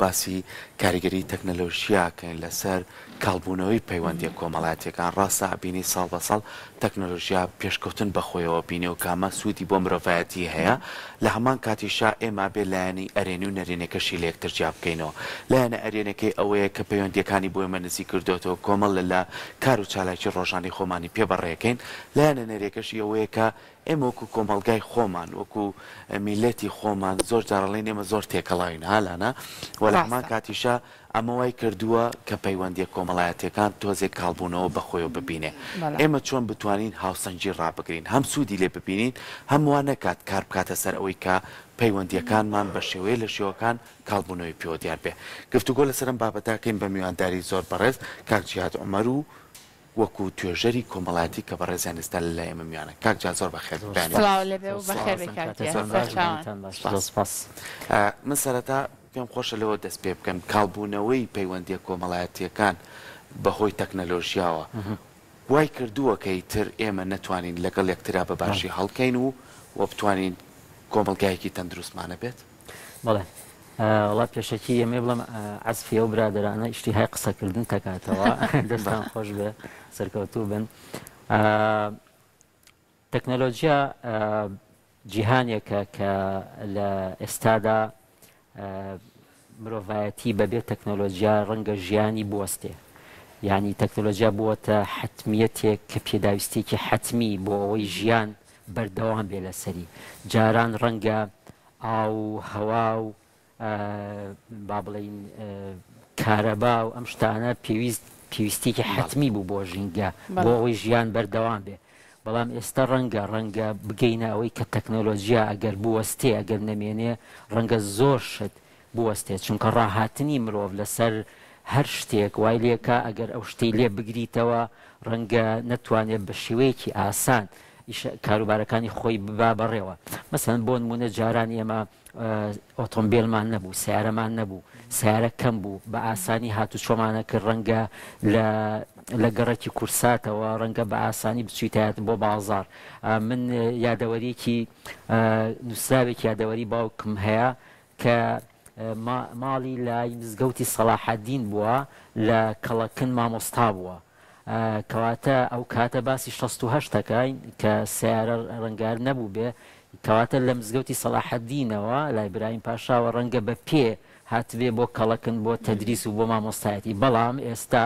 باسی کاریگەری تەکنەلۆژیاکەین لەسەر کاڵبوونەوەی پەیوەندی کۆمەڵایەتیەکان ڕاستە بینی ساڵ بە ساڵ تەکنەلۆژیا پێشکەوتن بەخۆیەوە بینی و کامە سوودی بۆ مرۆڤایەتی هەیە لە هەمان کاتیشا ئێمە بێ لایەنی ئەرێنی و نەرێنەکەشی لە یەکتر جیا بکەینەوە لایەنە ئەرێنەکەی ئەوەیە کە پەیوەندیەکانی بۆ ئێمە نزیک کردوێتەوە کۆمەڵ لە کار و چالاکی ڕۆژانی خۆمانی پێبەڕێەکەین لایەنە نەرێکەشی ئەوەیە کە ئێمە وەکو کۆمەلگای خۆمان وەکو میلەتی خۆمان زۆر جارەڵێن ئێمە زۆر تێکەڵاوین هالانە و لە هەمان کاتیشا ئەمەوای کردووە کە پەیوەندی کۆمەڵایەتیەکان تۆزێک کاڵبوونەوە بەخۆیەوە ببینێ ئێمە چۆن بتوانین هاوسەنجی ڕابگرین هەم سوودی لێ ببینین هەمووان نەکات کار بکاتە سەر ئەوەی کە پەیوەندیەکانمان بە شێوەیە لە شێوەکان کاڵبوونەوەی پێوە دیار بێ گفتوگۆ لەسەرم بابەتاکەین بە میوانداری زۆر بەڕێز کاک جیهاد عومەر و وەکو توێژەری کۆمەڵاتی کە بەڕێزیان ئێستا لە ئێمە میوانە کاک جیهاد زۆر بەخێر من سەرەتا پێم خۆشە لەوە دەست پێ بکەم کاڵبوونەوەی پەیوەندیە کۆمەڵایەتیەکان بەهۆی تەکنەلۆژیاوە وای کردووە کە ئیتر ئێمە نەتوانین لەگەڵ یەکترا بە باشی هەڵکەین و بتوانین کۆمەلگایەکی تەندروستمانە بێت بەڵێ وڵات پێشەکی ئەمێ بڵم عەزفی ئەو برادرانە ئیشتیهای قسەکردن تەکاتەوە دەستان خۆش بێ سەرکەوتوو بن تەکنەلۆژیا جیهانێکە کە لە ئێستادا مرۆڤایەتی بەبێ تەکنەلۆژیا ڕەنگە ژیانی بوەستێ یعنی تەکنەلۆژیا بووەتە حتمیەتێک کە پێداویستێکی حتمی بۆ ئەوەی ژیان بەردەوام بێ لەسەری جاران ڕەنگە ئاو هەوا و با بڵین کارەبا و ئەم شتانە پێویستێکی حتمی بوو بۆ ژینگە بۆ ئەوەی ژیان بەردەوام بێ بەڵام ئێستا ڕەنگە بگەینە ئەوەی کە تەکنۆلۆژیا ئەگەر بوەستێ ئەگەر نەمێنێ ڕەنگە زۆر شت بوەستێت چونکە ڕاهاتنی مرۆڤ لەسەر هەر شتێک وای لێکە ئەگەر ئەو شتەی لێ بگریتەوە ڕەنگە نەتوانێت بە شێوەیەکی ئاسان کاروبارەکانی خۆی ببا بەڕێوە مەسەن بۆ نمونە جاران ئێمە ئۆتۆمبیلمان نەبوو سیارەمان نەبوو سیارە کەم بوو بە ئاسانی هاتو چۆمانە کرد ڕەنگە لە گەڕێکی کورساتەوە ڕەنگە بە ئاسانی بچیتایەت بۆ بازار من یادەوەریەکی نووسراوێکی یادەوەری باوکم هەیە کە ماڵی لای مزگەوتی سەلاحەدین بووە لە کەڵەکن مامۆستا بووە کەواتە ئەو کاتە باسی 68ەکەین کە سیارە ڕەنگار نەبوو بێ کەواتە لە مزگەوتی سەلاحەدینەوە لای برایم پاشاوە ڕەنگە بە پێ هاتبێ بۆ کەڵەکن بۆ تەدریس و بۆ مامۆستایەتی بەڵام ئێستا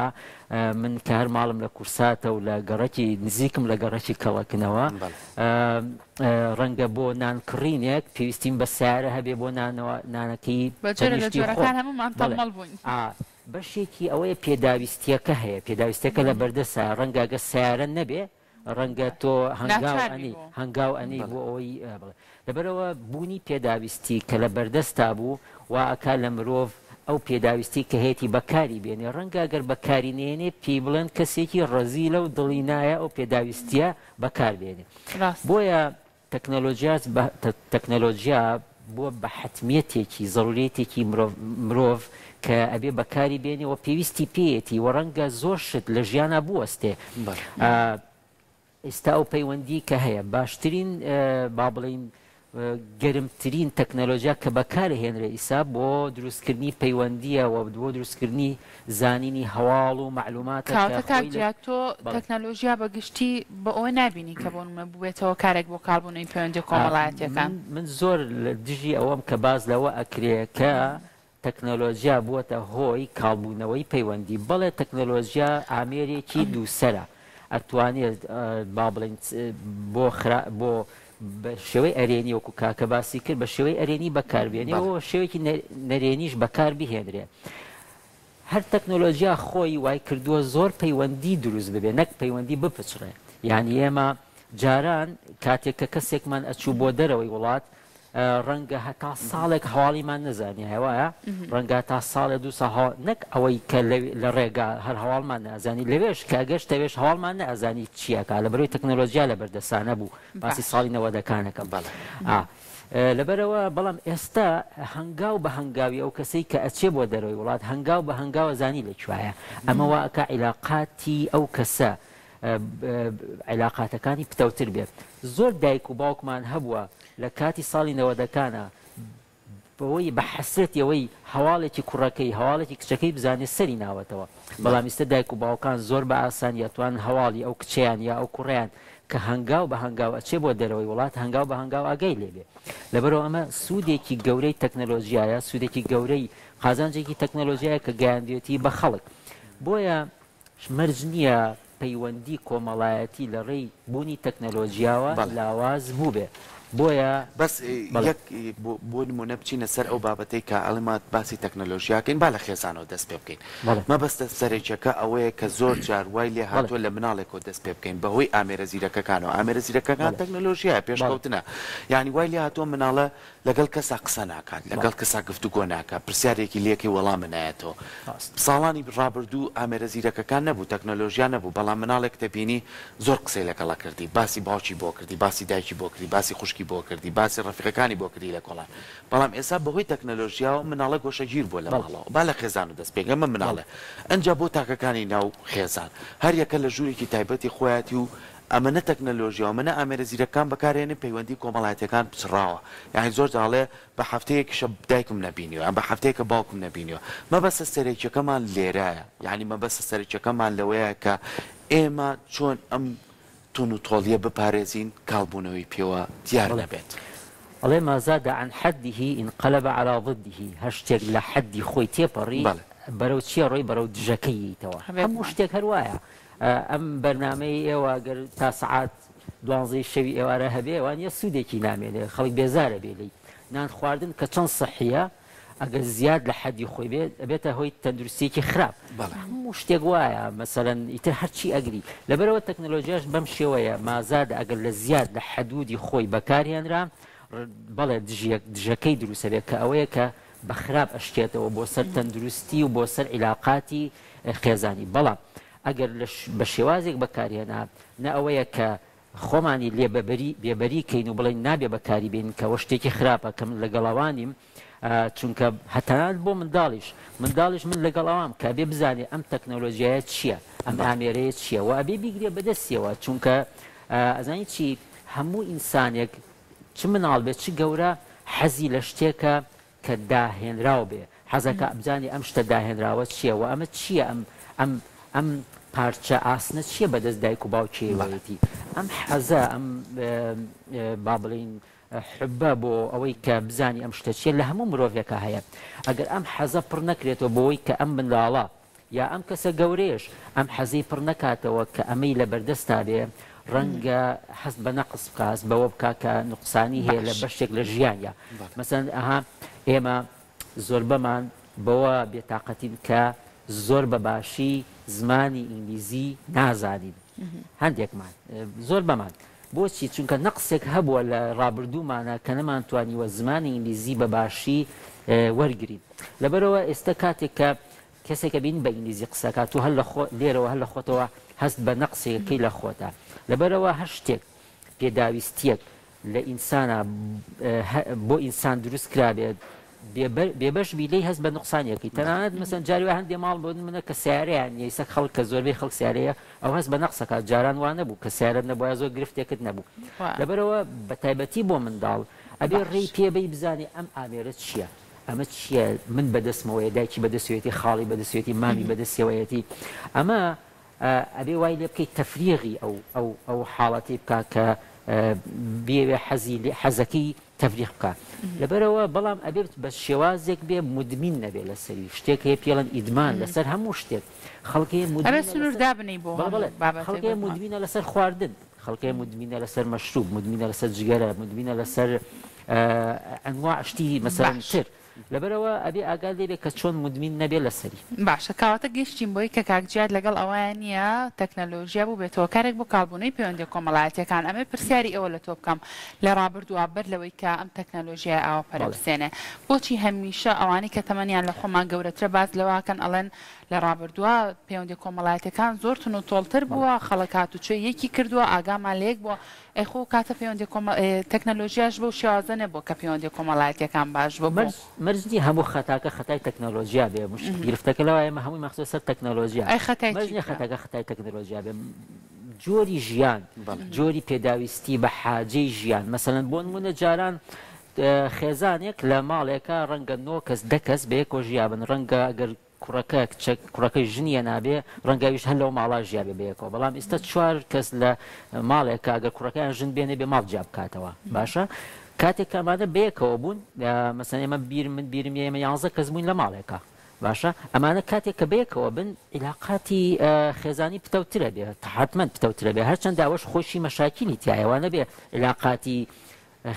من کە هەر ماڵم لە کورساتە و لە گەڕەکی نزیکم لە گەڕەکی کەڵەکنەوە ڕەنگە بۆ نانکڕینێک پێویستیم بە سیارە هەبێ بۆ نانەکەی بەشێکی ئەوەیە پێداویستیەکە هەیە پێداویستەکە لە بەردەسە ڕەنگەگە سیارە نەبێ ڕەنگە تۆ هەنگاو ئەنی بۆ ئەوەی لەبەرەوە بوونی پێداویستی کە لە بەردەستا بوو وا ئەکا لە مرۆڤ ئەو پێداویستی کە هەیەی بەکاری بێنێ ڕەنگە ئەگەر بەکاری نێنێ پێی بڵێن کەسێکی ڕەزیلە و دڵی نایە ئەو پێداویستیە بەکار بێنێ بۆیە تەکنەلۆژیا بۆ بە حتمیەتێکی زەڕورێتێکی مرۆڤ کە ئەبێ بەکاری بێنێەوە پێویستی پێیەتی وە ڕەنگە زۆر شت لە ژیانە بوەستێ ئێستا ئەو پەیوەندی کە هەیە باشترین با بڵین گەرمترین تەکنەلۆژیا کە بەکارهێنرێ ئیسا بۆ دروستکردنی پەیوەندیەوە بۆ دروستکردنی زانینی هەواڵ و معلوماتە تۆ تەکنەلۆژیا بەگشتی بە ئەوە نبینی کە بۆ نمە بوێتەوە کارێک بۆ کاربوونەوەی پەیوەندی کۆمەڵایەتیەکان من زۆر لە دژی ئەوەم کە باز لەوە ئەکرێ کە تەکنەلۆژیا بووەتە هۆی کاڵبوونەوەی پەیوەندی بەڵێ تەکنەلۆژیا ئامێرێکی دووسەرە ئەتوانێت با بڵین بۆ بە شێوەی ئەرێنی وەکو کاکە باسی کرد بە شێوەی ئەرێنی بەکاربێنێەوە شێوەیەکی نەرێنیش بەکار بهێنرێ هەر تەکنۆلۆژیا خۆی وای کردووە زۆر پەیوەندی دروست ببێ نەک پەیوەندی بپچڕێ یعنی ئێمە جاران کاتێک کە کەسێکمان ئەچوو بۆ دەرەوەی وڵات ڕەنگە هەتا ساڵێک هەواڵیمان نەزانانی هەوایە ڕەنگە تا ساڵێ دو ساڵ نەک ئەوەی کە لە ڕێگا هەر هەواڵمان نەزانی لەوێش کاگەشتەوێش هەواڵمان نەزانی چیەکە لە بەرەوەی تەکنۆلۆژیا لە بەردەسانە بوو باسی ساڵی نەوەدەکانەکە بەڵێ لەبەرەوە بەڵام ئێستا هەنگاو بە هەنگاوی ئەو کەسەی کە ئەچێ بۆ دەرەوەی وڵات هەنگاو بە هەنگاوە زانی لەکوایە ئەمەوە ئەکا عیلاقاتی ئەو کەسە عیلاقاتەکانی پتەوتر بێت زۆر دایک و باوکمان هەبووە لە کاتی ساڵی نەوەدەکانە بەوەی بە حەسرەتەوەی هەواڵێکی کوڕەکەی هەواڵێکی کچەکەی بزانێت سەری ناوەتەوە بەڵام ئێستا دایک و باوکان زۆر بە ئاسانی ئەتوان هەواڵی ئەو کچیان یا ئەو کوڕیان کە هەنگاو بە هەنگاو ئەچێ بۆ دەرەوەی وڵات هەنگاو بە هەنگاو ئاگای لێبێ لەبەرەوە ئەمە سوودێکی گەورەی تەکنەلۆژیایە سوودێکی گەورەی قازانجێکی تەکنەلۆژیایە کە گەیاندوێتی بە خەڵک بۆیە مەرج نییە پەیوەندی کۆمەڵایەتی لە ڕێی بوونی تەکنەلۆژیاوە لاواز بوو بێ بۆیە بەس یەک بۆ نمونە بچینە سەر ئەو بابەتەی کە ئەڵمات باسی تەکنەلۆژیاکەین با لە خێزانەوە دەست پێ بکەین مەبەستە سەرێکیەکە ئەوەیە کە زۆر جار وای لێ هاتووە لە مناڵێکەوە دەست پێ بکەین بەهۆی ئامێرە زیرەکەکانەوە ئامێرە زیرەکەکان تەکنەلۆژیایە پێشکەوتنە یعنی وای لێ هاتووە مناڵە لەگەڵ کەسا قسە ناکات لەگەڵ کەسا گفتوگۆ ناکات پرسیارێکی لێکی وەڵام نایەتەوە ساڵانی ڕابردوو ئامێرە زیرەکەکان نەبوو تەکنەلۆژیا نەبوو بەڵام مناڵێک دەبینی زۆر قسەی لەگەڵا کردی باسی باوکی بۆ کردی باسی دایکی بۆ کردی باسی خوشکی بۆ کردی باسی ڕەفیقەکانی بۆ کردی لە کۆڵان بەڵام ئێستا بەهۆی تەکنەلۆژیاوە مناڵە گۆشەگیر بووە لە ماڵەوە با لە خێزان و دەست پێ ئەمە مناڵە ئەنجا بۆ تاکەکانی ناو خێزان هەر یەکە لە ژوورێکی تایبەتی خۆیاتی و ئەمەنە تەکنەلۆژیاوە منە ئامێرە زیرەکان بەکارێنێ پەیوەندی کۆمەڵایەتەکان پچڕاوە یعنی زۆر داڵێ بە هەفتەیەکیشە دایکم نەبینیوە ئەم بە هەفتەیەکە باوکم نەبینیوە مەبەستە سەرێکیەکەمان لێرایە یعنی مەبەستە سەرێکیەکەمان لەوەیە کە ئێمە چۆن ئەم تون و تۆڵیە بپارێزین کاڵبوونەوەی پێوە دیار نەبێت ئەڵێ مازادە عن حەدیه انقلب على ضده هەر شتێک لە حەدی خۆی تێپەڕی بەرەو چیە ڕۆی بەرەو دژەکەیتەوە هەموو شتێک هەروایە ئەم بەرنامەی ئێوە گەر تا سعات دوانزەی شەوی ئێوارە هەبێ وانە سوودێکی نامێنێ خەڵک بێزارە بێلی نان خواردن کە چەند سەحیە ئەگەر زیاد لە حەدی خۆی بێت ئەبێتە هۆی تەندروستێکی خراپ هەموو شتێک وایە مەسەلەن ئیتر هەرچی ئەگری لەبەرەوە تەکنۆلۆژیاش بەم شێوەیە مازاد ئەگەر لە زیاد لە حەدودی خۆی بەکارهێنرا بەڵێ دژەکەی دروستە بێت کە ئەوەیە کە بە خراپ ئەشتێتەوە بۆ سەر تەندروستی و بۆ سەر عیلاقاتی خێزانی بەڵام ئەگەر بە شێوازێک بەکارهێنا نە ئەوەیە کە خۆمانی لێ بێبەری کەین و بڵێن نابێ بەکاری بین کەەوە شتێکی خراپە کە من لەگەڵاوانیم چونکە هەتانات بۆ منداڵیش من لەگەڵاوام کە بێ بزانێ ئەم تەکنۆلۆژیایە چییە ئەم ئامێرەیە چییە و ئەبێ بیگرێ بەدەستیەوە چونکە ئەزانی چی هەموو ئینسانێک چ مناڵ بێت چ گەورە حەزی لە شتێکە کە داهێنراو بێ حەزەکە بزانێ ئەم شتە داهێنراوە چییە و ئەمە چییە ئەم پارچە ئاسنە چییە بەدەست دایک و باوکێوەتی ئەم حەزە ئەم با بڵین حبە بۆ ئەوەی کە بزانی ئەم شتە چیە لە هەموو مرۆڤێکە هەیە ئەگەر ئەم حەزە پڕ نەکرێتەوە بۆەوەی کە ئەم منداڵە یا ئەم کەسە گەورەیەش ئەم حەزەی پڕ نەکاتەوە کە ئەمەی لە بەردەستا بێ ڕەنگە حەست بە نەقس بکاس بەوە بکا کە نوقسانی هەیە لە بەشێک لە ژیانە مەسەن ئەها ئێمە زۆر بەمان بەوە بێتاقەتین کە زۆر بەباشی زمانی ئینگلیزی نازانین هەندێکمان زۆر بەمان بۆچی چونکە نەقسێک هەبووە لە ڕابردوومانە کە نەمانتوانیوە زمانی ئینگلیزی بەباشی وەرگین لەبەرەوە ئێستا کاتێک کە کەسێکە بین بە ئینگلیزی قسەکات و لێرەوە هەر لە خۆتەوە هەست بە نەقسێکەکەی لە خۆتە لەبەرەوە هەر شتێک پێداویستیەک لە ئینسانە بۆ ئینسان دروست کرابێت بێبەش بیلەی هەست بە نقصانیەکەی تەنانەت مەسەن جاریوە هەندێ ماڵ بۆ منە کە سیارەیان یسە خەڵک کە زۆربەی خەڵک سیارەیە ئەو هەست بە نەقسەکات جاران وان نەبوو کە سیارەت نەبووە زۆر گرفتێکت نەبوو لەبەرەوە بە تایبەتی بۆ منداڵ ئەبێ ڕێی پێبەی بزانێ ئەم ئامێرە چییە ئەمە چییە من بەدەستمەوەی دایکی بەدەستێتی خاڵی بەدەستێتی مامی بەدەستێوەیەتی ئەمە ئەبێ وای لێ بکەیت تەفریغی ئەو حاڵەتی بکە کە بێوێ حەزەکەی تەفریغ بکە لەبەرەوە بەڵام ئەبێت بە شێوازێک بێ مدمین نەبێ لەسەری شتێک هەیە پێڵەن ئیدمان لەسەر هەموو شتێک خەڵکی مدمینە لەسەر خواردن خەڵکی مدمینە لەسەر مەشروب مدمینە لەسەر جگەرە مدمینە لەسەر ئەنواع شتی مەسەرەن تر لەبەرەوە ئەبێ ئاگال لێبێ کە چۆن مدمین نەبێ لەسەری باشە کاواتە گەشتین بۆی کە کاکجیات لەگەڵ ئەویان نیە تەکنەلۆژیا بوو بێتەوە کارێک بۆ کاربوونەی پەیوەندی کۆمەڵایەتیەکان ئەمە پرسیاری ئەوە لە تۆ بکەم لە ڕابردووە بەر لەوەی کە ئەم تەکنەلۆژیای ئاوا پەرەبسێنێ بۆچی هەمیشە ئەوانەی کە تەمەنیان لە خۆمان گەورەترە باز لەواکەن ئەڵێن لە ڕابردووە پەیوەندی کۆمەڵایەتەکان زۆر تون و تۆڵتر بووە خەڵکات و کوێ یەکی کردووە ئاگامان لێک بووە ئەیخۆ کاتە پەیوەندی تەکنەلۆژیاش بۆ شێوازە نەبوو کە پەیوەندی کۆمەڵایەتیەکان باش بۆ مەرجنی هەموو خەتاکە خەتای تەکنەلۆژیا بێ گرفتەکە لەوە ئێمە هەمووی مەخصوص سەر تەکنەلۆژیا خەتاکە خەتای تەکنەلۆژیا بێ جۆری ژیان جۆری پێداویستی بە حاجەی ژیان مەسەلەن بۆ نمونە جاران خێزانێک لە ماڵێکە ڕەنگە 9 کەس 10 کەس بەیەکۆ ژیابن ڕەنگە ئەگەر کوڕەکەی ژنیە نابێ ڕەنگەویش هەر لەو ماڵا ژیابێ بەیەکەوە بەڵام ئێستا 4 کەس لە ماڵێکە ئەگەر کوڕەکەیان ژن بێنێ بێ ماڵ جیاب بکاتەوە باشە کاتێک ئەمانە بەیەکەوە بوون مەسەن ئێمە بیرم ئێمە 11 کەس بووین لە ماڵێکە باشە ئەمانە کاتێک کە بەیەکەوە بن عیلاقاتی خێزانی پتەوترە بێ حتمەن پتەوترە بێ هەرچەندە ئەوەش خۆشی مەشاکیلی تایەوانە بێ عیلاقاتی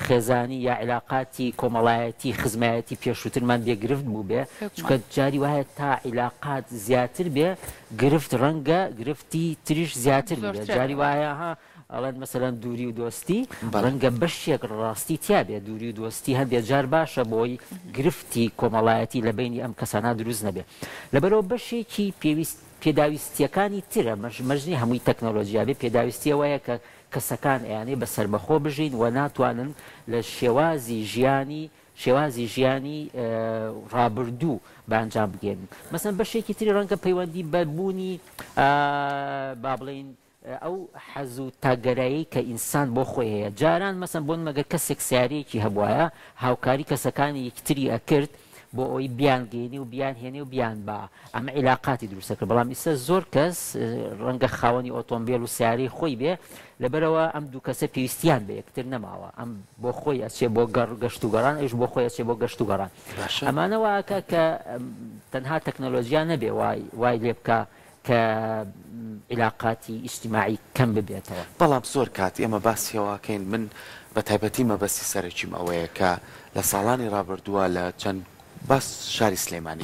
خێزانی یا عیلاقاتی کۆمەڵایەتی خزمایەتی پێشووترمان بێگرفت بوو بێ چونکە جاری وایە تا عیلاقات زیاتر بێ گرفت ڕەنگە گرفتی تریش زیاتر بێ جاری وایە ها ئەڵەن مەسەلەن دووری و دۆستی ڕەنگە بەشێک ڕاستی تیا بێ دووری و دۆستی هەندێک جار باشە بۆی گرفتی کۆمەڵایەتی لە بینی ئەم کەسانە دروست نەبێ لەبەرەوە بەشێکی پێداویستیەکانی ترە مەژنی هەمووی تەکنۆلۆژیا بێ پێداویستیە وایە کە کەسەکان ئەیانێ بەسەربەخۆ بژین و ناتوانن لە شێوازی ژیانی ڕابردوو بەنجام بگێن مەسەن بەشێکی تری ڕەنگە پەیوەندی بەبوونی با بڵین ئەو حەز و تاگەرایی کە ئینسان بۆ خۆی هەیە جاران مەسەن بۆن مەگەر کەسێک سیارەیەکی هەبوایە هاوکاری کەسەکانی یەکتری ئەکرد بۆ ئەوی بیان گەێنی و بیان هێنێ و بیان با ئەمە عیلاقاتی دروستەکرد بەڵام ئیستا زۆر کەس ڕەنگە خاوەنی ئۆتۆمبیل و سیارەی خۆی بێ لەبەرەوە ئەم دوو کەسە پێویستیان بە یەکتر نەماوە ئەم بۆ خۆی ئەچێ بۆ گەشت و گەڕان ئەوش بۆ خۆی ئەچێ بۆ گەشت و گەڕان ئەمانەوەکە کە تەنها تەکنۆلۆژیا نەبێ وای لێ بکە کە عیلاقاتی ئیجتیماعی کەم ببێتەوە بەڵام زۆر کات ئێمە باسیەوەکەین من بە تایبەتی مەبەستی سەرچیم ئەوەیە کە لە ساڵانی ڕابردووە لە چەند باس شاری سلێمانی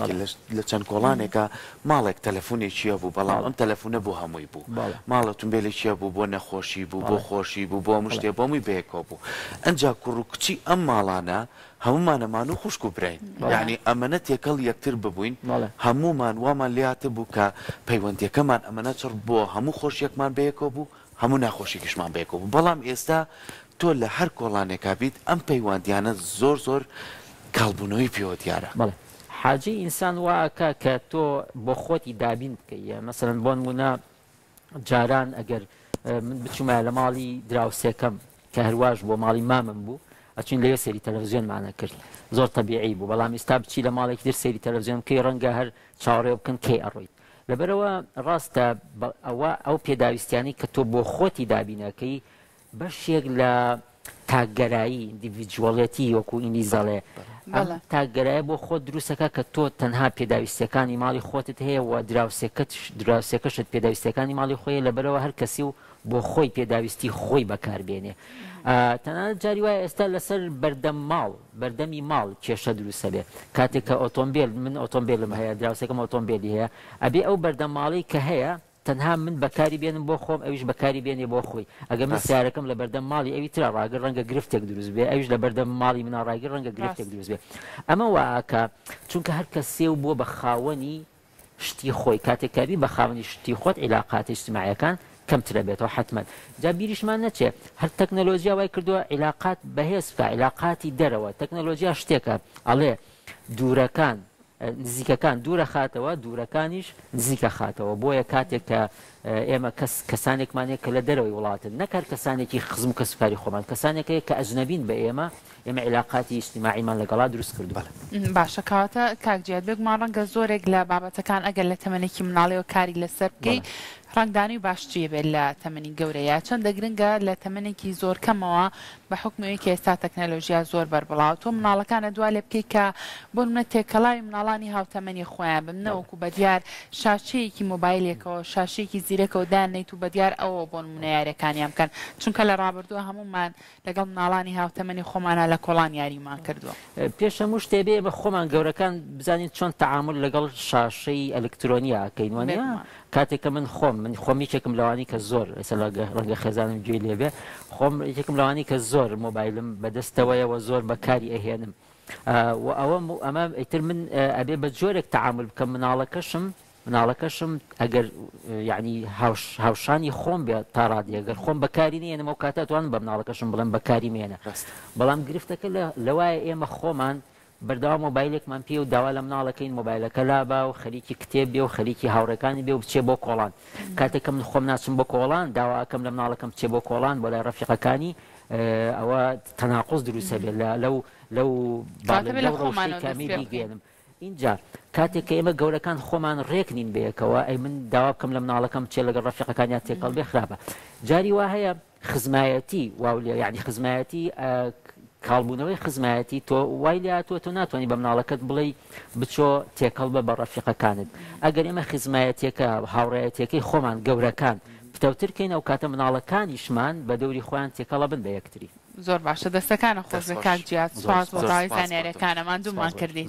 لە چەند کۆڵانێکە ماڵێک تەلەفۆنێکیە بوو بەڵام ئەم تەلەفۆنە بۆ هەمووی بوو ماڵە تونبێلێکیە بوو بۆ نەخۆشی بوو بۆ خۆشی بوو بۆ مشتێ بۆمی بەیەکەوە بوو ئەنجا کوڕ و کچی ئەم ماڵانە هەمومانەمان و خوشک و برین یعنی ئەمەنە تێکەڵ یەکتر ببووین هەمومان وامان لاتە بوو کە پەیوەندیەکەمان ئەمەنە چڕ بۆ هەموو خۆشیەکمان بەیەکەوە بوو هەموو ناخۆشیکیشمان بەیەکەوە بوو بەڵام ئێستا تۆ لە هەر کۆڵانێکا بیت ئەم پەیوەندیانە زۆر کاڵبوونەوەی پێوە دیارە حاجی ئینسان واکە کە تۆ بۆ خۆتی دابین بکەیە مەسەرەن بۆ نمونە جاران ئەگەر من بچوومە لە ماڵی دراوسێکەم کە هەرواش بۆ ماڵی مامم بوو ئەچین لەوێ سێری تەلەڤیزیۆنمانە کرد زۆر تەبیعی بوو بەڵام ئێستا بچی لە ماڵێکی تر سێری تەلەڤیزیۆن کەی ڕەنگە هەر چاوەڕێ بکەن کەی ئەڕۆیت لەبەرەوە ڕاستە ئەو پێداویستیانی کە تۆ بۆ خۆتی دابینەکەی بەشێک لە تاگەرایی ئیندیڤیدوەڵەتی وەکو ئینگلیزەڵێ تاگەرایە بۆ خۆت دروستەکە کە تۆ تەنها پێداویستەکانی ماڵی خۆتت هەیە و دراوسێکەشت پێداویستەکانی ماڵی خۆیە لەبەرەوە هەر کەسی و بۆ خۆی پێداویستی خۆی بەکاربێنێ تەنانەت جاری وایە ئێستا لەسەر بەردەمی ماڵ کێشە دروستە بێ کاتێک کە ئۆتۆمبیل من ئۆتۆمبیلم هەیە دراوسەکەم ئۆتۆمبیلی هەیە ئەبێ ئەو بەردەماڵی کە هەیە تەنها من بەکاری بێنم بۆ خۆم ئەویش بەکاری بێنێ بۆ خۆی ئەگەر من سیارەکەم لە بەردەم ماڵی ئەوی ترا ڕاگەر ڕەنگە گرفتێک دروست بێ ئەویش لە بەردەم ماڵی منە ڕاگەر ڕەنگە گرفتێک دروست بێ ئەمە واکە چونکە هەر کەسێ و بۆ بە خاوەنی شتی خۆی کاتێکابی بە خاوەنی شتی خۆت عیلاقاتی اجتیماعیەکان کەمترە بێتەوە حتمما جا بیریشمان نەچێ هەر تەکنۆلۆژیا وای کردووە عیلاقات بەهێز بکە عیلاقاتی دەرەوە تەکنۆلۆژیا شتێکە ئەڵێ دوورەکان نزیکەکان دوورە خاتەوە دوورەکانیش نزیکە خاتەوە بۆیە کاتێک کە ئێمە کەسانێکمانێک کە لە دەرەوەی وڵاتن نەکار کەسانێکی خزم و کەسوکاری خۆمان کەسانێکەیە کە ئەجنەبین بە ئێمە عیلاقاتی ئیجتیماعیمان لەگەڵا دروست کردو باشە کەواتە کاکجیات بێگومان ڕەنگە زۆرێک لە بابەتەکان ئەگەر لە تەمەنێکی مناڵەوە کاری لەسەر بکەی ڕنگدانی باشترە بێت لە تەمەنی گەورەیە چەندە گرنگە لە تەمەنێکی زۆر کەمەوە بە حکمەوەی کە ئێستا تەکنەلۆژیا زۆر بەربڵاو تۆ مناڵەکانە دوا لێ بکەیت کە بۆ منە تێکەڵاوی مناڵانی هاوتەمەنی خۆیان بمنەوەکو بەدیار شاشەیەکی مۆبایلێکەوە شاشەیەکی زیرەکەەوە دانیت و بەدیار ئەوە بۆ نمونە یاریەکانیان بکەن چونکە لە ڕابردووە هەمومان لەگەڵ مناڵانی هاوتەمەنی خۆمانە لە کۆڵان یاریمان کردووە پێش هەموو شتێ بێ بە خۆمان گەورەکان بزانین چۆن تەعامل لەگەڵ شاشەی ئەلکترۆنیاکەین وانە کاتێککە من خۆم یەکێکم لەوانی کە زۆر ڕەنگە خێزانم گوێ لێبێ خۆم یەکێکم لەوانی کە زۆر مۆبایلم بەدەستەوەیەوە زۆر بەکاری ئەهێنم و ئەمە ئیتر من ئەبێ بە جۆرێک تەعامل بکەم مناڵەکەشم ئەگەر یعنی هاوشانی خۆم بێت تا ڕادی ئەگەر خۆم بەکاری نێنم ئەو کاتە توانم بە مناڵەکەشم بڵێم بەکاری مێنە بەڵام گرفتەکە لەوایە ئێمە خۆمان بەردەوا مۆبایلێکمان پێ و داوا لە مناڵەکەین مۆبایلەکە لابا و خەریکی کتێب بێ و خەریکی هاوڕەکانی بێ و بچێ بۆ کۆڵان کاتێکە من خۆم ناچم بۆ کۆڵان داواکەم لە مناڵەکەم بچێ بۆ کۆڵان بۆ لای ڕەفیقەکانی ئەوە تەناقض دروستە بێت لەو ڕۆژەی کامی بیگەێنم اینجا کاتێک کە ئێمە گەورەکان خۆمان ڕێکنین بەیەکەوە ئەی من داوا بکەم لە مناڵەکەم چێ لەگەڵ ڕەفیقەکانیان تێکەڵ بێ خراپە جاری وا هەیە خزمایەتی واولێ یعنی خزمایەتی کاڵبوونەوەی خزمایەتی تۆ وای لە تۆ ناتوانانی بە مناڵەکەت بڵێ بچۆ تێکەڵ بە ڕەفیقەکانت ئەگەر ئێمە خزمایەتیەکە هاوڕێەتەکەی خۆمان گەورەکان پتەوترکەین ئەو کاتە مناڵەکانیشمان بە دەوری خۆیان تێکەڵە بن بە یەکتری زۆر باشە دەستەکانە خۆش بە کاک جیات سواز بۆ ڕای زانیاریەکانەمان دوومان کردی.